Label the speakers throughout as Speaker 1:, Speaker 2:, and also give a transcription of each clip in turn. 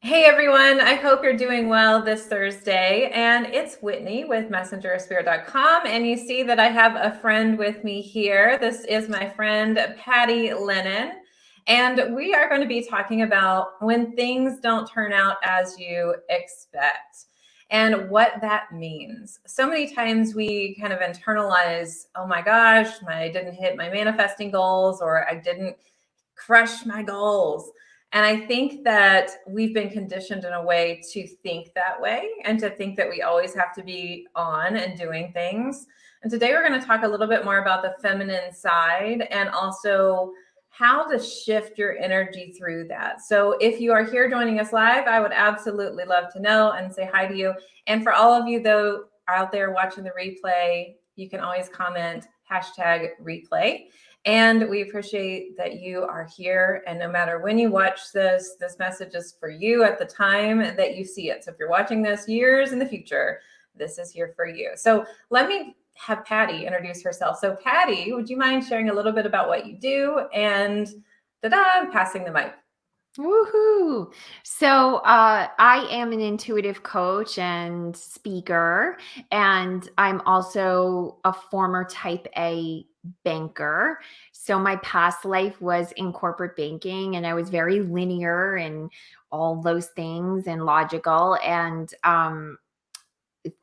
Speaker 1: Hey everyone, I hope you're doing well this Thursday. And it's Whitney with messengerspirit.com. And you see that I have a friend with me here. This is my friend Patty Lennon. And we are going to be talking about when things don't turn out as you expect and what that means. So many times we kind of internalize, oh my gosh, I didn't hit my manifesting goals, or I didn't crush my goals. And I think that we've been conditioned in a way to think that way and to think that we always have to be on and doing things. And today we're going to talk a little bit more about the feminine side and also how to shift your energy through that. So if you are here joining us live, I would absolutely love to know and say hi to you. And for all of you though out there watching the replay, you can always comment #replay. And we appreciate that you are here. And no matter when you watch this message is for you at the time that you see it. So if you're watching this years in the future, this is here for you. So let me have Patty introduce herself. So Patty, would you mind sharing a little bit about what you do? And I'm passing the mic.
Speaker 2: Woohoo! So, I am an intuitive coach and speaker, and I'm also a former type A banker. So, my past life was in corporate banking, and I was very linear and all those things and logical. And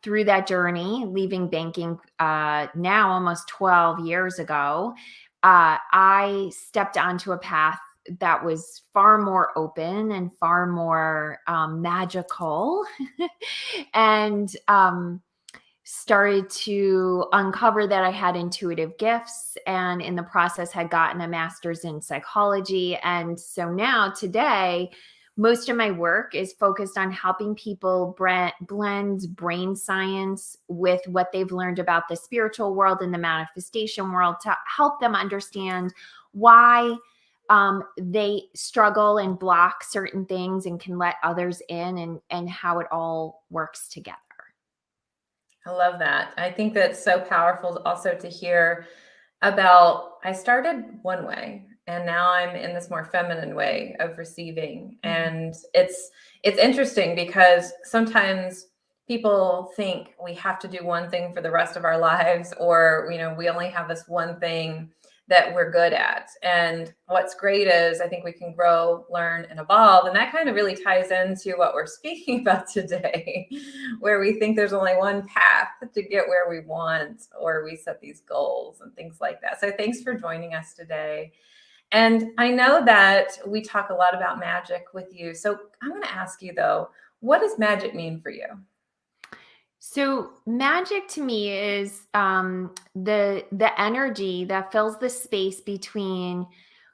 Speaker 2: through that journey, leaving banking now almost 12 years ago, I stepped onto a path that was far more open and far more magical and started to uncover that I had intuitive gifts, and in the process had gotten a master's in psychology. And so now today, most of my work is focused on helping people blend brain science with what they've learned about the spiritual world and the manifestation world to help them understand why they struggle and block certain things and can let others in, and how it all works together.
Speaker 1: I love that. I think that's so powerful also to hear about. I started one way and now I'm in this more feminine way of receiving. And it's interesting because sometimes people think we have to do one thing for the rest of our lives, or we only have this one thing that we're good at. And what's great is I think we can grow, learn, and evolve. And that kind of really ties into what we're speaking about today, where we think there's only one path to get where we want, or we set these goals and things like that. So thanks for joining us today. And I know that we talk a lot about magic with you. So I'm going to ask you though, what does magic mean for you?
Speaker 2: So magic to me is the energy that fills the space between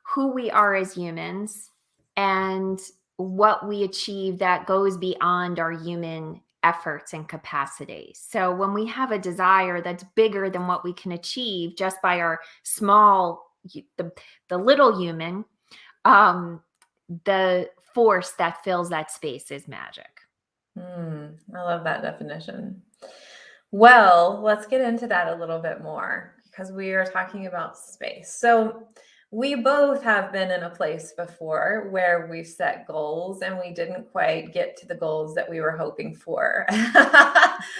Speaker 2: who we are as humans and what we achieve that goes beyond our human efforts and capacities. So when we have a desire that's bigger than what we can achieve just by our the little human, um, the force that fills that space is magic.
Speaker 1: I love that definition. Well, let's get into that a little bit more because we are talking about space. So, we both have been in a place before where we've set goals and we didn't quite get to the goals that we were hoping for.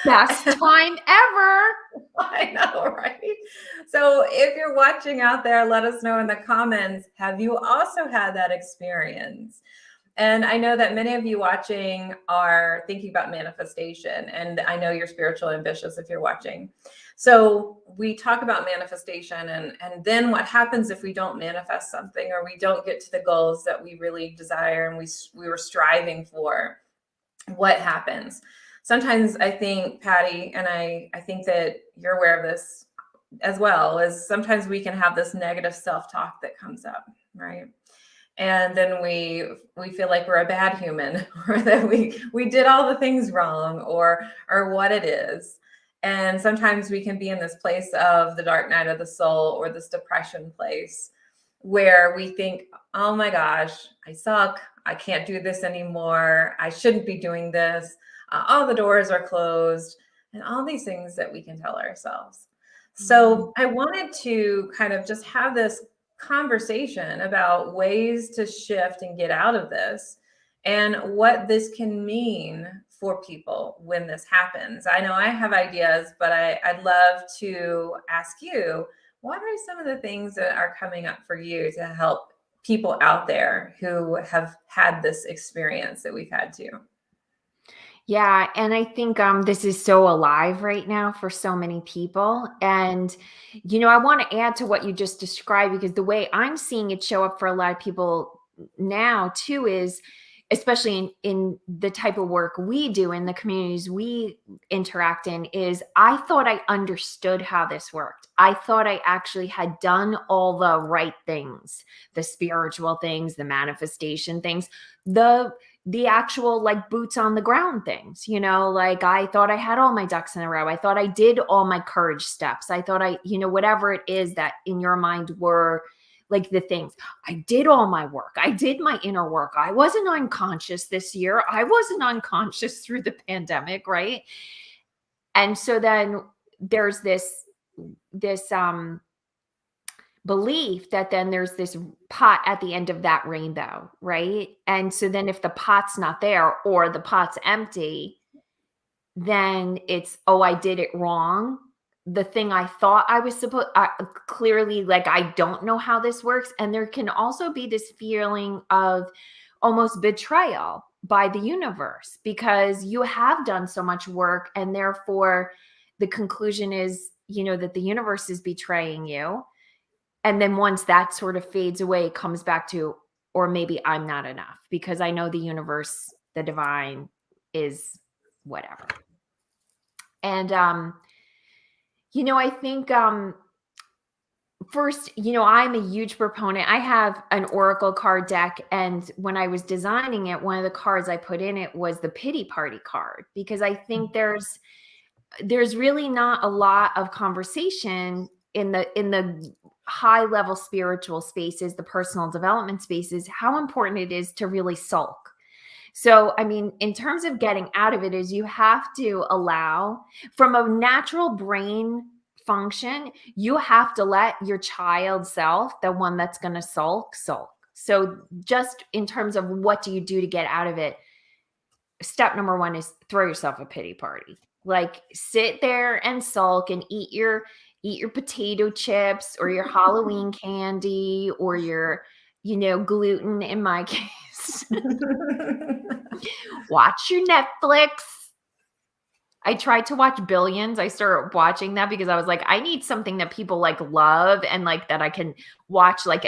Speaker 2: Best time ever.
Speaker 1: I know, right? So, if you're watching out there, let us know in the comments. Have you also had that experience? And I know that many of you watching are thinking about manifestation, and I know you're spiritual ambitious if you're watching. So we talk about manifestation, and then what happens if we don't manifest something, or we don't get to the goals that we really desire and we were striving for. What happens? Sometimes I think, Patty, and I think that you're aware of this as well, is sometimes we can have this negative self-talk that comes up, right? And then we feel like we're a bad human, or that we did all the things wrong, or what it is. And sometimes we can be in this place of the dark night of the soul, or this depression place where we think, oh my gosh, I suck, I can't do this anymore, I shouldn't be doing this, all the doors are closed, and all these things that we can tell ourselves. So I wanted to kind of just have this conversation about ways to shift and get out of this, and what this can mean for people when this happens. I know I have ideas, but I'd love to ask you, what are some of the things that are coming up for you to help people out there who have had this experience that we've had too?
Speaker 2: Yeah, and I think this is so alive right now for so many people. And I want to add to what you just described, because the way I'm seeing it show up for a lot of people now too is, especially in the type of work we do in the communities we interact in, is I thought I understood how this worked. I thought I actually had done all the right things, the spiritual things, the manifestation things, the actual like boots on the ground things, like I thought I had all my ducks in a row. I thought I did all my courage steps. I thought whatever it is that in your mind were like the things. I did all my work. I did my inner work. I wasn't unconscious this year. I wasn't unconscious through the pandemic, right? And so then there's this belief that then there's this pot at the end of that rainbow, right? And so then if the pot's not there or the pot's empty, then it's, oh, I did it wrong. The thing I thought I was supposed, clearly, like, I don't know how this works. And there can also be this feeling of almost betrayal by the universe, because you have done so much work. And therefore the conclusion is, that the universe is betraying you. And then once that sort of fades away, it comes back to, or maybe I'm not enough because I know the universe, the divine is whatever. And, I think, first, I'm a huge proponent. I have an oracle card deck. And when I was designing it, one of the cards I put in it was the pity party card, because I think there's really not a lot of conversation in the high level spiritual spaces, the personal development spaces, how important it is to really sulk. So, I mean, in terms of getting out of it, is you have to allow, from a natural brain function, you have to let your child self, the one that's going to sulk. So just in terms of what do you do to get out of it, step number one is throw yourself a pity party. Like, sit there and sulk and eat your potato chips or your Halloween candy or your, gluten in my case. Watch your Netflix. I tried to watch Billions. I started watching that because I was like, I need something that people like love and like that I can watch. Like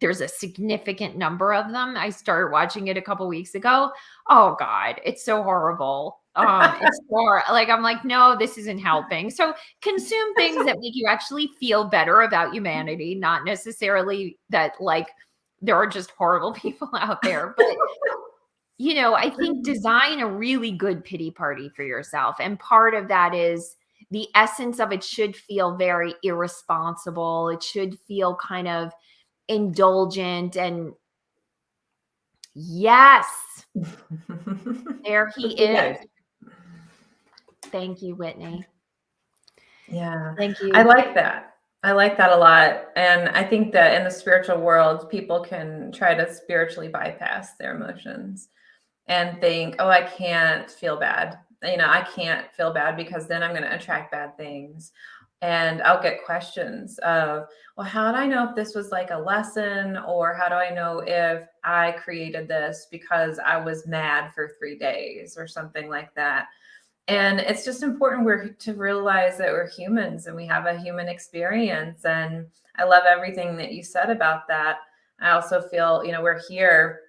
Speaker 2: there's a significant number of them. I started watching it a couple weeks ago. Oh God, it's so horrible. It's more like, I'm like, no, this isn't helping. So consume things that make you actually feel better about humanity, not necessarily that like there are just horrible people out there, but I think design a really good pity party for yourself. And part of that is the essence of it should feel very irresponsible. It should feel kind of indulgent. And yes, there he is. Thank you, Whitney.
Speaker 1: Yeah.
Speaker 2: Thank you.
Speaker 1: I like that. I like that a lot. And I think that in the spiritual world, people can try to spiritually bypass their emotions and think, oh, I can't feel bad. I can't feel bad because then I'm going to attract bad things. And I'll get questions of, well, how do I know if this was like a lesson? Or how do I know if I created this because I was mad for 3 days or something like that? And it's just important to realize that we're humans and we have a human experience. And I love everything that you said about that. I also feel, we're here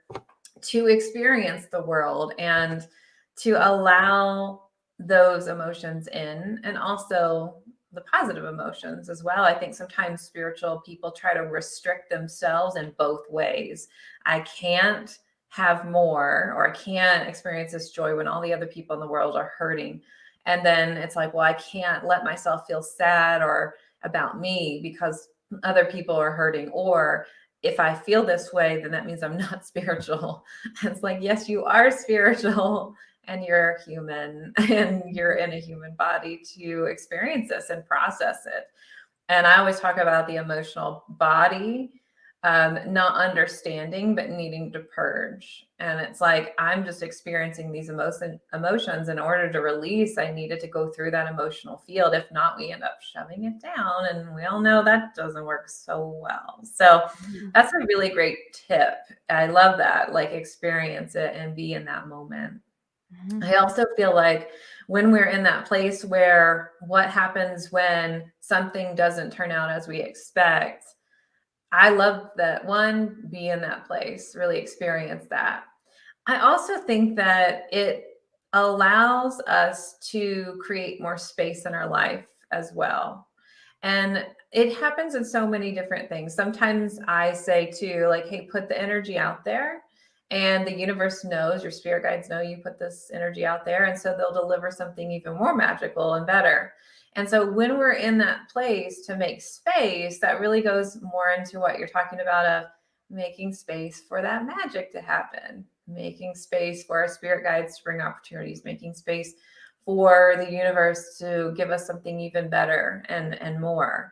Speaker 1: to experience the world and to allow those emotions in, and also the positive emotions as well. I think sometimes spiritual people try to restrict themselves in both ways. I can't have more, or I can't experience this joy when all the other people in the world are hurting. And then it's like, well, I can't let myself feel sad or about me because other people are hurting. Or if I feel this way, then that means I'm not spiritual. It's like, yes, you are spiritual and you're human and you're in a human body to experience this and process it. And I always talk about the emotional body not understanding, but needing to purge. And it's like, I'm just experiencing these emotions. In order to release, I needed to go through that emotional field. If not, we end up shoving it down. And we all know that doesn't work so well. So that's a really great tip. I love that. Like, experience it and be in that moment. I also feel like when we're in that place where what happens when something doesn't turn out as we expect, I love that. One, be in that place, really experience that. I also think that it allows us to create more space in our life as well. And it happens in so many different things. Sometimes I say too, like, hey, put the energy out there. And the universe knows, your spirit guides know you put this energy out there. And so they'll deliver something even more magical and better. And so when we're in that place to make space, that really goes more into what you're talking about, of making space for that magic to happen, making space for our spirit guides to bring opportunities, making space for the universe to give us something even better and more.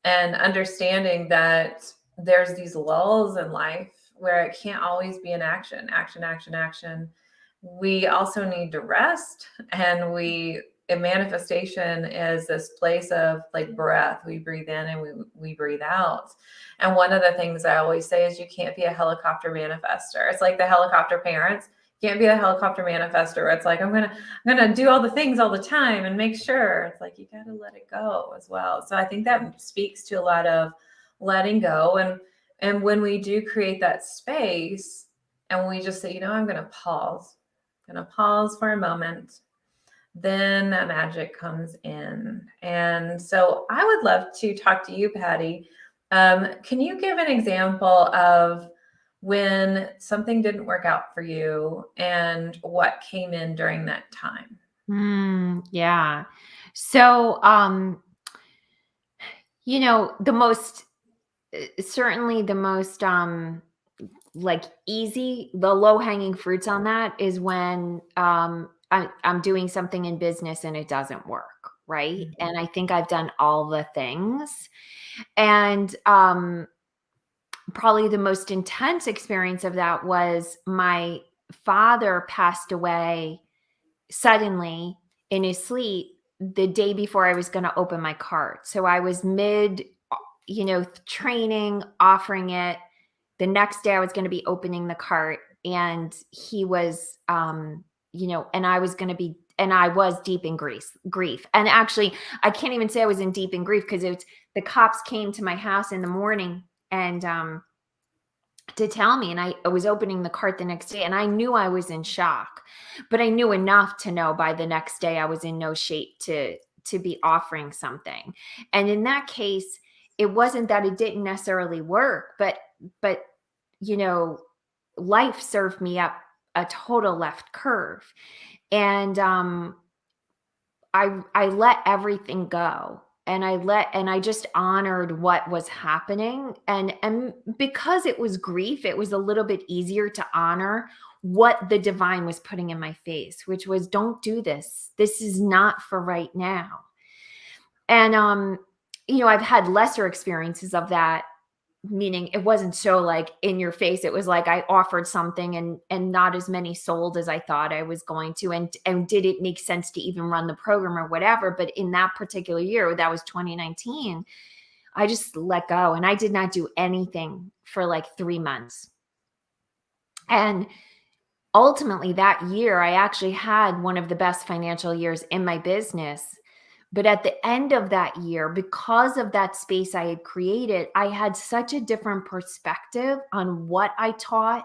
Speaker 1: And understanding that there's these lulls in life where it can't always be an action, action, action, action. We also need to rest, and a manifestation is this place of like breath. We breathe in and we breathe out. And one of the things I always say is, you can't be a helicopter manifester. It's like the helicopter parents. You can't be a helicopter manifester where it's like, I'm gonna do all the things all the time and make sure. It's like, you got to let it go as well. So I think that speaks to a lot of letting go. And when we do create that space and we just say, I'm going to pause, for a moment, then that magic comes in. And so I would love to talk to you, Patty. Can you give an example of when something didn't work out for you and what came in during that time?
Speaker 2: Yeah. So, the most, certainly the most, like easy, the low hanging fruits on that is when, I'm doing something in business and it doesn't work. Right.
Speaker 1: Mhm.
Speaker 2: And I think I've done all the things. And, probably the most intense experience of that was my father passed away suddenly in his sleep the day before I was going to open my cart. So I was mid, training, offering it. The next day I was going to be opening the cart, and he was, and I was going to be, and I was deep in grief. And actually, I can't even say I was in deep in grief, because the cops came to my house in the morning and, to tell me, and I was opening the cart the next day, and I knew I was in shock, but I knew enough to know by the next day I was in no shape to be offering something. And in that case, it wasn't that it didn't necessarily work, but you know, life served me up a total left curve. And I let everything go, and I just honored what was happening. And because it was grief, it was a little bit easier to honor what the divine was putting in my face, which was, don't do this. This is not for right now. And I've had lesser experiences of that, meaning it wasn't so like in your face. It was like I offered something, and not as many sold as I thought I was going to. And did it make sense to even run the program or whatever? But in that particular year, that was 2019, I just let go, and I did not do anything for like 3 months. And ultimately that year, I actually had one of the best financial years in my business. But at the end of that year, because of that space I had created, I had such a different perspective on what I taught,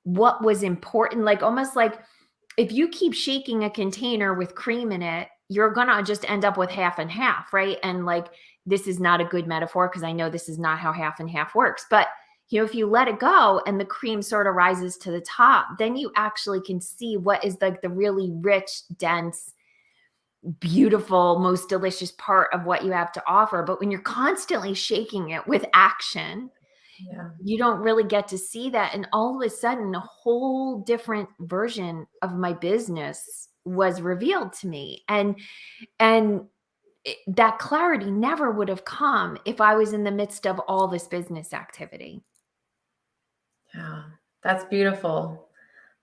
Speaker 2: what was important. Like, almost like, if you keep shaking a container with cream in it, you're going to just end up with half and half, right? And like, this is not a good metaphor, because I know this is not how half and half works. But if you let it go and the cream sort of rises to the top, then you actually can see what is like the really rich, dense, beautiful, most delicious part of what you have to offer. But when you're constantly shaking it with action,
Speaker 1: Yeah.
Speaker 2: you don't really get to see that. And all of a sudden, a whole different version of my business was revealed to me. And that clarity never would have come if I was in the midst of all this business activity.
Speaker 1: Yeah, that's beautiful.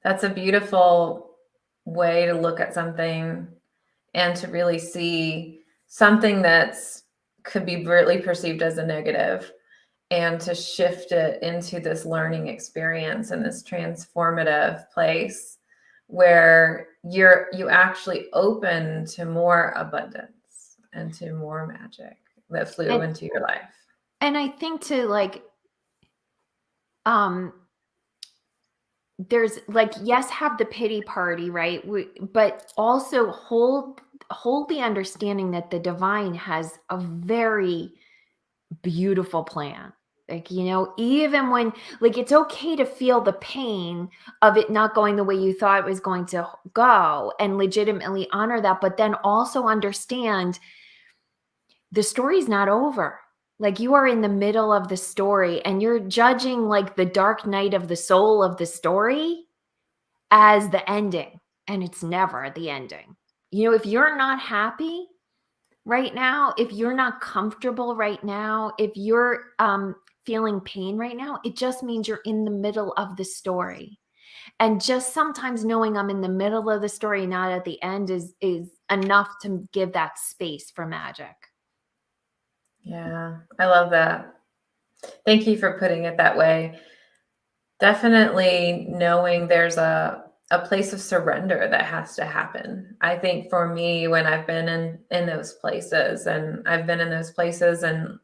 Speaker 1: That's a beautiful way to look at something and to really see something that's could be really perceived as a negative and to shift it into this learning experience and this transformative place where you actually open to more abundance and to more magic that flew
Speaker 2: And
Speaker 1: into your life.
Speaker 2: and I think to like um there's like, yes, have the pity party, right? But also hold the understanding that the divine has a very beautiful plan. Like, even when, like, it's okay to feel the pain of it not going the way you thought it was going to go and legitimately honor that, but then also understand the story's not over. Like, you are in the middle of the story and you're judging like the dark night of the soul of the story as the ending, and it's never the ending. If you're not happy right now, if you're not comfortable right now, if you're feeling pain right now, it just means you're in the middle of the story. And just sometimes knowing I'm in the middle of the story, not at the end, is enough to give that space for magic.
Speaker 1: Yeah, I love that. Thank you for putting it that way. Definitely knowing there's a place of surrender that has to happen. I think for me, when I've been in those places, and I've been in those places and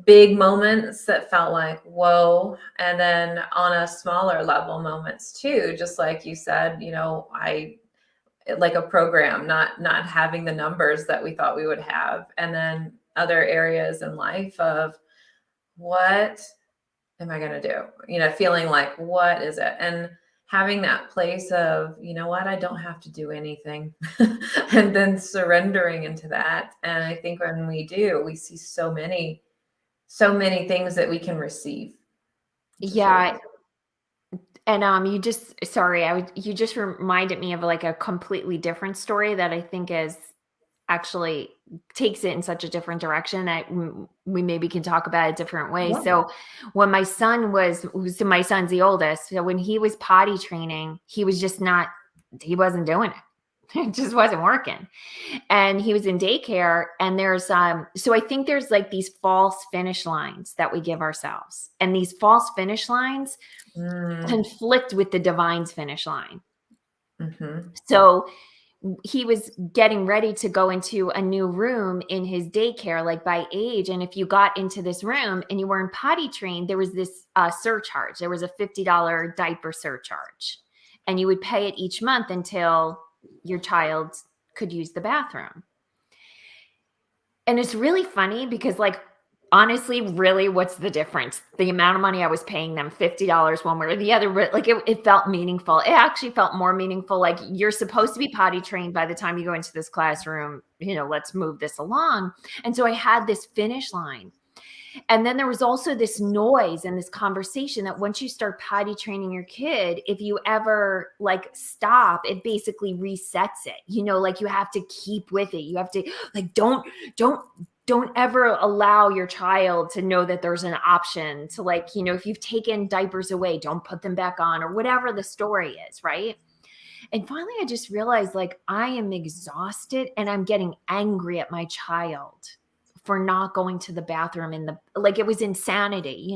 Speaker 1: big moments that felt like whoa, and then on a smaller level moments too, just like you said, I like a program not having the numbers that we thought we would have, and then other areas in life of what am I going to do? Feeling like, what is it? And having that place of, you know what, I don't have to do anything. And then surrendering into that. And I think when we do, we see so many things that we can receive, which is really
Speaker 2: Yeah.
Speaker 1: beautiful.
Speaker 2: And you just reminded me of like a completely different story that I think is actually takes it in such a different direction that we maybe can talk about a different way.
Speaker 1: Yeah.
Speaker 2: So when so my son's the oldest. So when he was potty training, he wasn't doing it. It just wasn't working. And he was in daycare, and so I think there's like these false finish lines that we give ourselves. And these false finish lines
Speaker 1: Mm,
Speaker 2: conflict with the divine's finish line.
Speaker 1: hmm.
Speaker 2: So he was getting ready to go into a new room in his daycare, like by age. And if you got into this room and you weren't potty trained, there was this surcharge. There was a $50 diaper surcharge. And you would pay it each month until your child could use the bathroom. And it's really funny because, like, honestly, really, what's the difference? The amount of money I was paying them, $50 one way or the other, but like it felt meaningful. It actually felt more meaningful. Like, you're supposed to be potty trained by the time you go into this classroom, let's move this along. And so I had this finish line. And then there was also this noise and this conversation that once you start potty training your kid, if you ever like stop, it basically resets it. Like, you have to keep with it. You have to, like, don't ever allow your child to know that there's an option to, like, if you've taken diapers away, don't put them back on, or whatever the story is, right? And finally I just realized, like, I am exhausted and I'm getting angry at my child for not going to the bathroom like, it was insanity.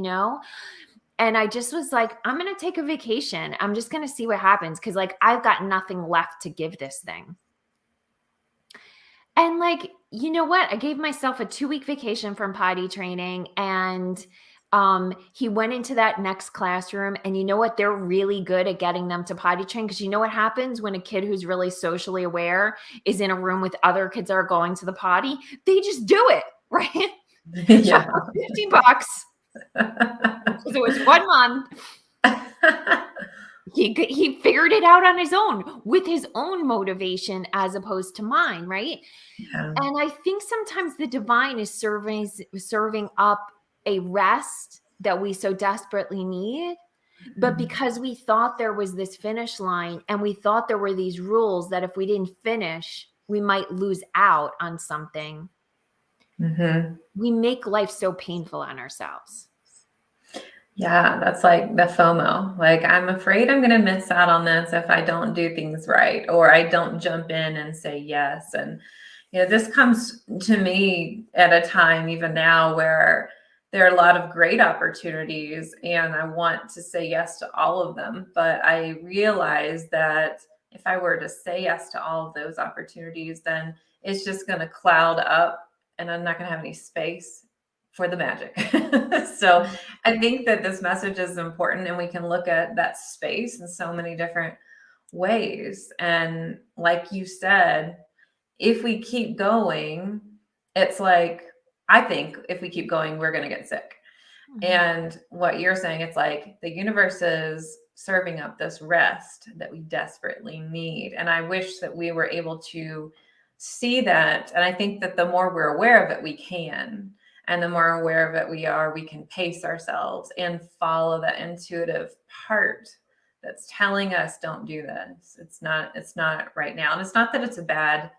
Speaker 2: And I just was like, I'm going to take a vacation. I'm just going to see what happens. Cause, like, I've got nothing left to give this thing. And, like, you know what? I gave myself a 2-week vacation from potty training, and he went into that next classroom, and you know what? They're really good at getting them to potty train, because you know what happens when a kid who's really socially aware is in a room with other kids that are going to the potty? They just do it, right? So
Speaker 1: Yeah.
Speaker 2: for $50, because it was 1 month, he figured it out on his own with his own motivation as opposed to mine, right?
Speaker 1: Yeah.
Speaker 2: And I think sometimes the divine is serving up a rest that we so desperately need. But because we thought there was this finish line and we thought there were these rules that if we didn't finish, we might lose out on something,
Speaker 1: Mm-hmm.
Speaker 2: we make life so painful on ourselves.
Speaker 1: Yeah, that's like the FOMO. Like, I'm afraid I'm going to miss out on this if I don't do things right, or I don't jump in and say yes. And, this comes to me at a time, even now, where there are a lot of great opportunities and I want to say yes to all of them. But I realize that if I were to say yes to all of those opportunities, then it's just going to cloud up and I'm not going to have any space for the magic. So, I think that this message is important and we can look at that space in so many different ways. And like you said, if we keep going, it's like, I think if we keep going, we're going to get sick.
Speaker 2: Mhm.
Speaker 1: And what you're saying, it's like the universe is serving up this rest that we desperately need. And I wish that we were able to see that. And I think that the more we're aware of it, we can. And the more aware of it we are, we can pace ourselves and follow that intuitive part that's telling us don't do this. It's not right now. And it's not that it's a bad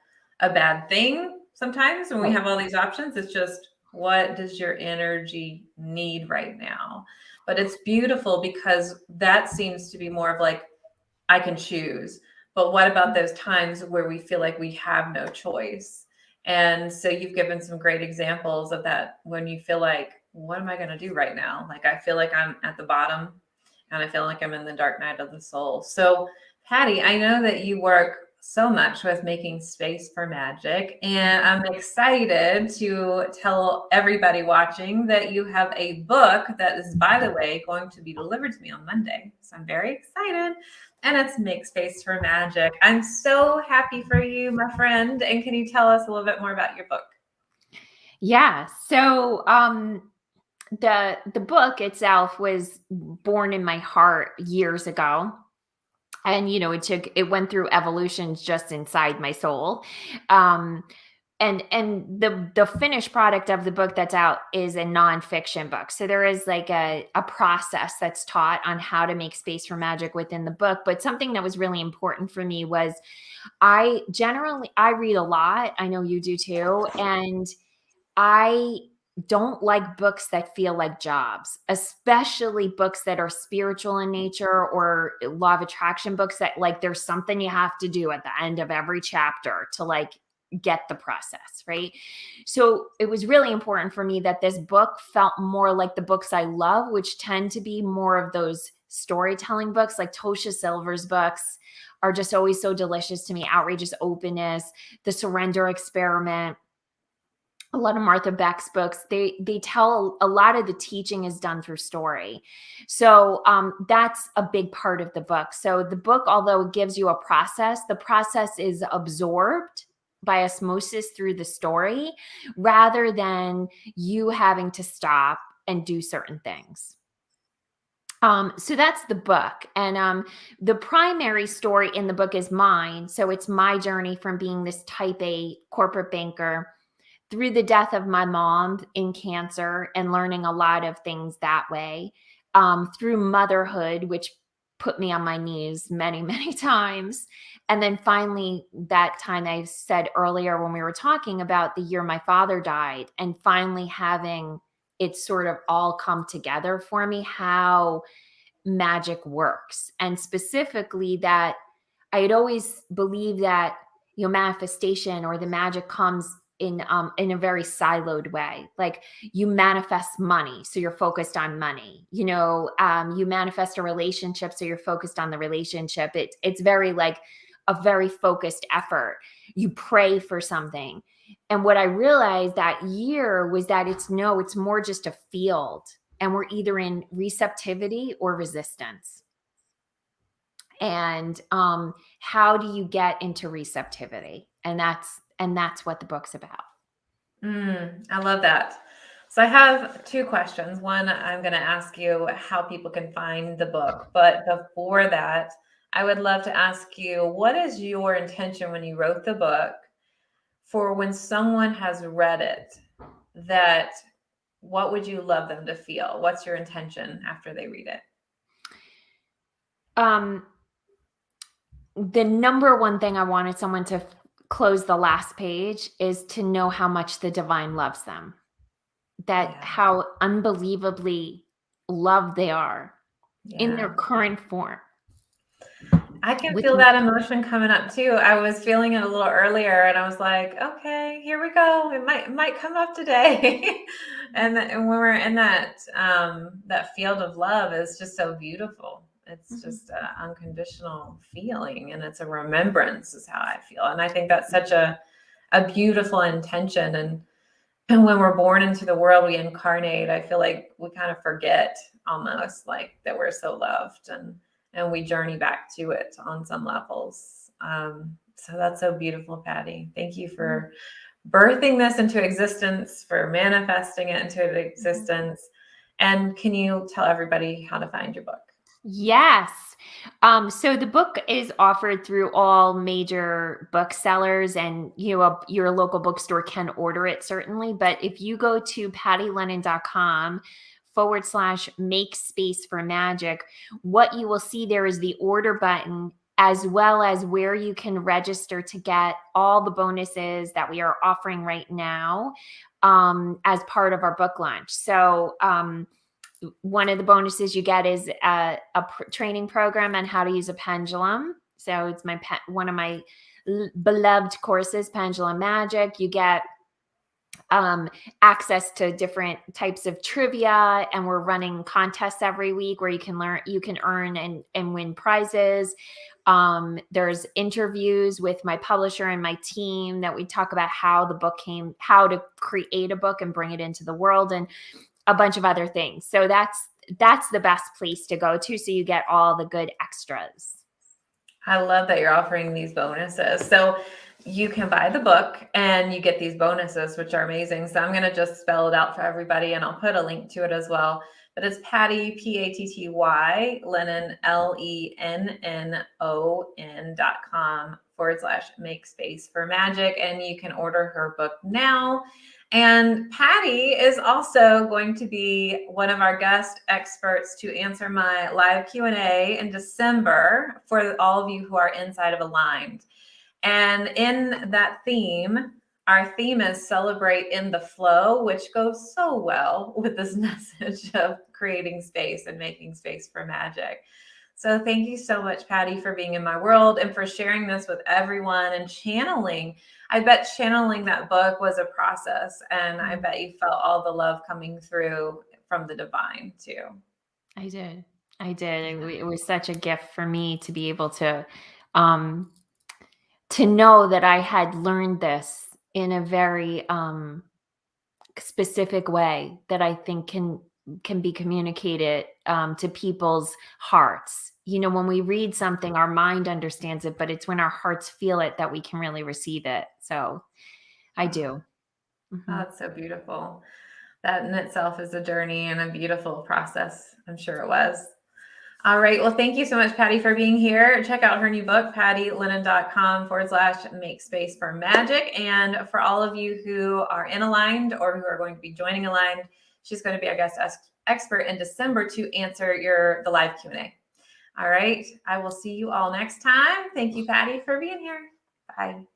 Speaker 1: thing sometimes when we
Speaker 2: Right.
Speaker 1: have all these options. It's just, what does your energy need right now? But it's beautiful because that seems to be more of like, I can choose. But what about those times where we feel like we have no choice? And so you've given some great examples of that when you feel like, what am I going to do right now? Like, I feel like I'm at the bottom and I feel like I'm in the dark night of the soul. So, Patty, I know that you work so much with making space for magic, and I'm excited to tell everybody watching that you have a book that is, by the way, going to be delivered to me on Monday. So I'm very excited. And it's Make Space for Magic. I'm so happy for you, my friend. And can you tell us a little bit more about your book?
Speaker 2: Yeah. So the book itself was born in my heart years ago. And it went through evolutions just inside my soul. Um and the finished product of the book that's out is a nonfiction book. So there is like a process that's taught on how to make space for magic within the book. But something that was really important for me was I read a lot. I know you do too. And I don't like books that feel like jobs, especially books that are spiritual in nature or law of attraction books that like there's something you have to do at the end of every chapter to like get the process, right? So it was really important for me that this book felt more like the books I love, which tend to be more of those storytelling books. Like Tosha Silver's books are just always so delicious to me. Outrageous Openness, The Surrender Experiment, a lot of Martha Beck's books, they tell a lot of the teaching is done through story. So that's a big part of the book. So the book, although it gives you a process, the process is absorbed by osmosis through the story rather than you having to stop and do certain things. So that's the book. And the primary story in the book is mine. So it's my journey from being this type A corporate banker through the death of my mom in cancer and learning a lot of things that way, through motherhood, which put me on my knees many, many times. And then finally, that time I said earlier when we were talking about the year my father died, and finally having it sort of all come together for me, how magic works. And specifically, that I had always believed that manifestation or the magic comes in a very siloed way. Like you manifest money, so you're focused on money. You manifest a relationship, so you're focused on the relationship. It's very like a very focused effort. You pray for something, and what I realized that year was that it's more just a field, and we're either in receptivity or resistance. And how do you get into receptivity? And that's what the book's about.
Speaker 1: I love that. So I have two questions. One, I'm going to ask you how people can find the book. But before that, I would love to ask you, what is your intention when you wrote the book for when someone has read it? That what would you love them to feel? What's your intention after they read it?
Speaker 2: um the number one thing I wanted someone to close the last page is to know how much the divine loves them, that
Speaker 1: Yeah.
Speaker 2: how unbelievably love they are in their
Speaker 1: Yeah.
Speaker 2: current form.
Speaker 1: I can
Speaker 2: With
Speaker 1: feel that emotion coming up too. I was feeling it a little earlier and I was like, okay, here we go. It might come up today. And when we're in that field of love is just so beautiful. It's just an unconditional feeling and it's a remembrance is how I feel. And I think that's such a beautiful intention. And when we're born into the world, we incarnate. I feel like we kind of forget almost like that we're so loved and we journey back to it on some levels. So that's so beautiful, Patty. Thank you for birthing this into existence, for manifesting it into existence. And can you tell everybody how to find your book?
Speaker 2: Yes. So the book is offered through all major booksellers, and your local bookstore can order it certainly. But if you go to pattylennon.com/make space for magic, what you will see there is the order button, as well as where you can register to get all the bonuses that we are offering right now as part of our book launch. So one of the bonuses you get is a training program on how to use a pendulum. So it's one of my beloved courses, Pendulum Magic. You get access to different types of trivia, and we're running contests every week where you can earn and win prizes. There's interviews with my publisher and my team that we talk about how to create a book and bring it into the world, and a bunch of other things. So that's the best place to go to. So you get all the good extras.
Speaker 1: I love that you're offering these bonuses. So you can buy the book and you get these bonuses, which are amazing. So I'm going to just spell it out for everybody and I'll put a link to it as well. But it's Patty, Patty, Lennon, LENNON.com/make space for magic. And you can order her book now. And Patty is also going to be one of our guest experts to answer my live Q&A in December for all of you who are inside of Aligned. And in that theme, our theme is Celebrate in the Flow, which goes so well with this message of creating space and making space for magic. So thank you so much, Patty, for being in my world and for sharing this with everyone and channeling. I bet channeling that book was a process, and I bet you felt all the love coming through from the divine too.
Speaker 2: I did. It was such a gift for me to be able to know that I had learned this in a very specific way that I think can be communicated to people's hearts. When we read something, our mind understands it, but it's when our hearts feel it that we can really receive it. So I do.
Speaker 1: Oh, that's so beautiful. That in itself is a journey and a beautiful process. I'm sure it was. All right. Well, thank you so much, Patty, for being here. Check out her new book, pattylennon.com/make space for magic. And for all of you who are in Aligned or who are going to be joining Aligned, she's going to be our guest expert in December to answer the live Q&A. All right. I will see you all next time. Thank you, Patty, for being here. Bye.